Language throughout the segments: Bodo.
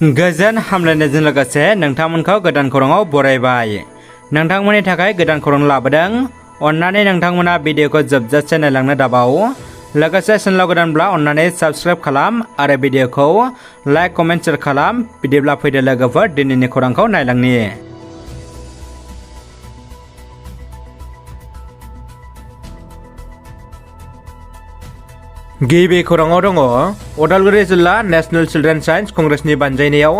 गोजोन हामलायनायजों लोगोसे नोंथांमोनखौ गोदान खौराङाव बरायबाय। नोंथांमोननि थाखाय गोदान खौरां लाबोदों। अन्नानै नोंथांमोना भिडिअखौ जोबजासे नायलांनो दाबाव। लोगोसे चेनेलाव गोदानब्ला अन्नानै साबस्क्राइब खालाम आरो भिडिअखौ लाइक कमेन्ट शेयार खालाम। बिदिब्ला फैदो लोगोफोर दिनैनि खौरांखौ नायलांनि। गिबि खौराङाव दङ उदालगुरि जिल्ला नेशनेल चिल्ड्रेन साइन्स कंग्रेसनि बानजायनायाव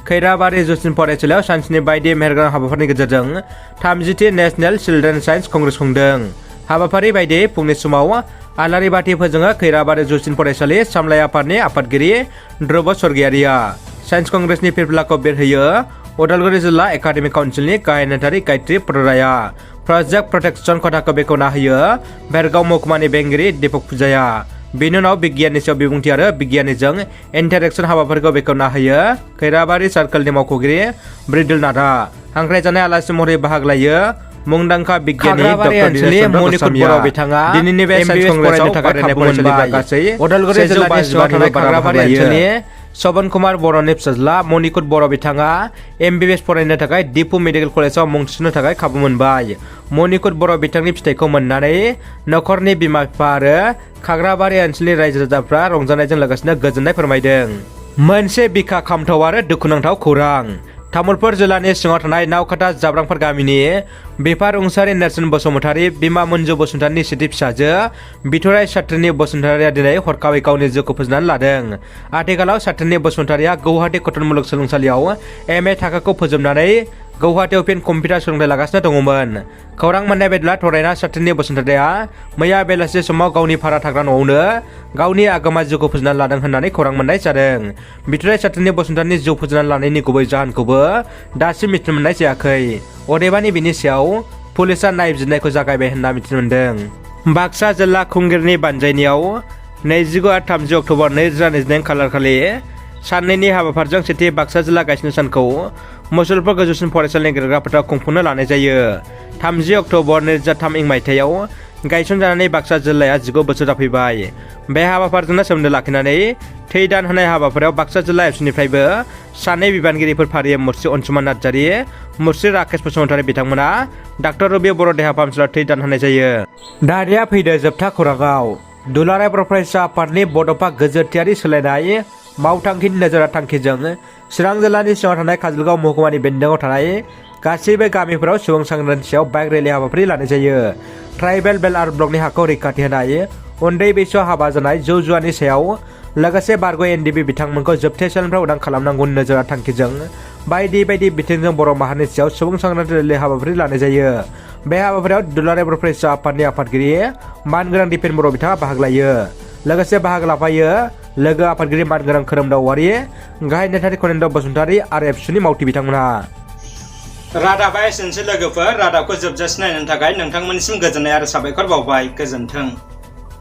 खैराबारि जौसिन फरायसालियाव सानसेनि बायदि मेहेरगोनां हाबाफारिनि गेजेरजों 30थि नेशनेल चिल्ड्रेन साइन्स कंग्रेस खुंदों। हाबाफारि बायदि फुंनि समाव आलारि बाथि फोजोङो खैराबारि जौसिन फरायसालि सामलाय आफादनि आफादगिरि ध्रुब स्वर्गियारिया साइन्स कंग्रेसनि फिरफिलाखौ बेरहोयो। उदालगुरि जिल्ला एकाडेमिक काउन्सिलनि गाहाय नेहाथारि गायत्री प्रराया प्रजेक्ट प्रटेक्शन खथाखौ बेखेवना होयो। भेरगाव महकुमानि बेंगिरि दीपक फुजाया बेनि उनाव बिगियाननि सायाव बिबुंथि आरो बिगियाननिजों इन्टारेक्शन हाबाफारिखौ बेखेवना होयो। खैराबारि सार्कलनि मावख'गिरि ब्रिदिल नाथआ हांख्रायजानाय आलासि महरै बाहागो लायो। मुंदांखा बिगियानि डक्टर बिथाङा दिनैनि बे साइन्स कंग्रेसआव फरायनाय फरायसालिफ्रा गासै उदालगुरि जिल्लानि सिङाव थानाय खाग्राबारि ओनसोलनि सवन कुमार बर'नि फिसाज्ला मणिकुट बर' बिथाङा MBBS फरायनो थाखाय दिपु मेडिकेल कलेजाव मुं थिसननो थाखाय खाबु मोनबाय। मणिकुट बर' बिथांनि फिथाइखौ मोननानै नखरनि बिमा बिफा आरो खाग्राबारि ओनसोलनि रायजो राजाफ्रा रंजानायजों लोगोसे गोजोननाय फोरमायदों। मोनसे बिखा खामथाव आरो दुखुनांथाव खौरां। तामुलपुर जिल्लानि सिङाव थानाय नावकाटा जाब्रांफोर गामिनि बिफा रुंसारि नेरसोन बसुमतारी बिमा मन्जु बसुमतारीनि सेथि फिसाजो बिथराय सात्रिनि बसुमतारीया दिनै हरखाबै गावनि जिउखौ फोजोबनानै लादों। आथिखालाव सात्रिनि बसुमतारीया गौहाटी कटन मुलुगसोलोंसालियाव MA थाखोखौ फोजोबनानै गौहाटीयाव फिन कम्पिउटार सोलोंथाइ लागासिनो दङमोन। खौरां मोननाय बायदिब्ला थरायना सात्रिनि बसुमतारीया मैया बेलासि समाव गावनि भारा थाग्रा न'आवनो गावनि आगोमा जिउखौ फोजोबनानै लादों होननानै खौरां मोननाय जादों। बिथराय सात्रिनि बसुमतारीनि जिउ फोजोबनानै लानायनि गुबै जाहोनखौबो दासिम मिथिनो मोननाय जायाखै। अदेबानि बिनि सायाव पुलिसआ नायबिजिरनायखौ जागायबाय होनना मिथिनो मोन्दों। बाक्सा जिल्ला खुंगिरिनि बानजायनायाव 29 आरो 30 अक्ट'बर 2022 खालारखालि साननैनि हाबाफारिजों सेथि बाक्सा जिल्ला गायसननाय सानखौ मुसलपुर गोजौसिन फरायसालिनि गेलेग्रा फोथाराव खुंफुंनो लानाय जायो। 30 अक्ट'बर 2003 मायथाइयाव गायसनजानानै बाक्सा जिल्लाया 19 बोसोर जाफैबाय। बे हाबाफारिजोंनो सोमोन्दो लाखिनानै थै दान होनाय हाबाफारियाव बाक्सा जिल्ला एबसुनिफ्रायबो सानै बिबानगिरिफोर फारियै मुस्रि अनसुमा नार्जारि मुस्रि राकेश बसुमतारी बिथांमोना डाक्टर रबि बर' देहा फाहामसालियाव थै दान होनाय जायो। दानिया फैदो जोबथा खौराङाव। दुलाराय बर' फरायसा आफादनि बड'फा गोजोरथियारि सोलायनाय मावथांखिनि नोजोर थांखिजों चिरां जिल्लानि सिङाव थानाय काजलगाव महकुमानि बेन्दोङाव थानाय गासैबो गामिफोराव सुबुं सांग्रांथियाव बाइक रेलि हाबाफारि लानाय जायो। ट्राइबेल बेल्ट आरो ब्लकनि हाखौ रैखाथि होनाय, उन्दै बैसोआव हाबा जानाय जौ जुवानि सायाव लोगोसे बारग' NDB बिथांमोनखौ जोबथेसालिनिफ्राय उदां खालामनांगौनि नोजोर थांखिजों बायदि बायदि बिथिंजों बर' माहारिनि सायाव सुबुं सांग्रांथि रेलि हाबाफारि लानाय जायो। बे हाबाफारियाव दुलाराय बर' फरायसा आफादनि आफादगिरि मानगोनां दिपेन बर' बिथाङा बाहागो लायो। लोगोसे बाहागो लाफायो लोगो आफादगिरि मानगोनां खोरोमदाव औवारि, गाहाय नेहाथारि खनेन्द्र बसुमतारी आरो एबसुनि मावथि बिथांमोनहा। रादाबा एसेनोसै लोगोफोर। रादाबखौ जोबजासे नायनो थाखाय नोंथांमोननिसिम गोजोननाय आरो साबायखर बावबाय। गोजोन्थों।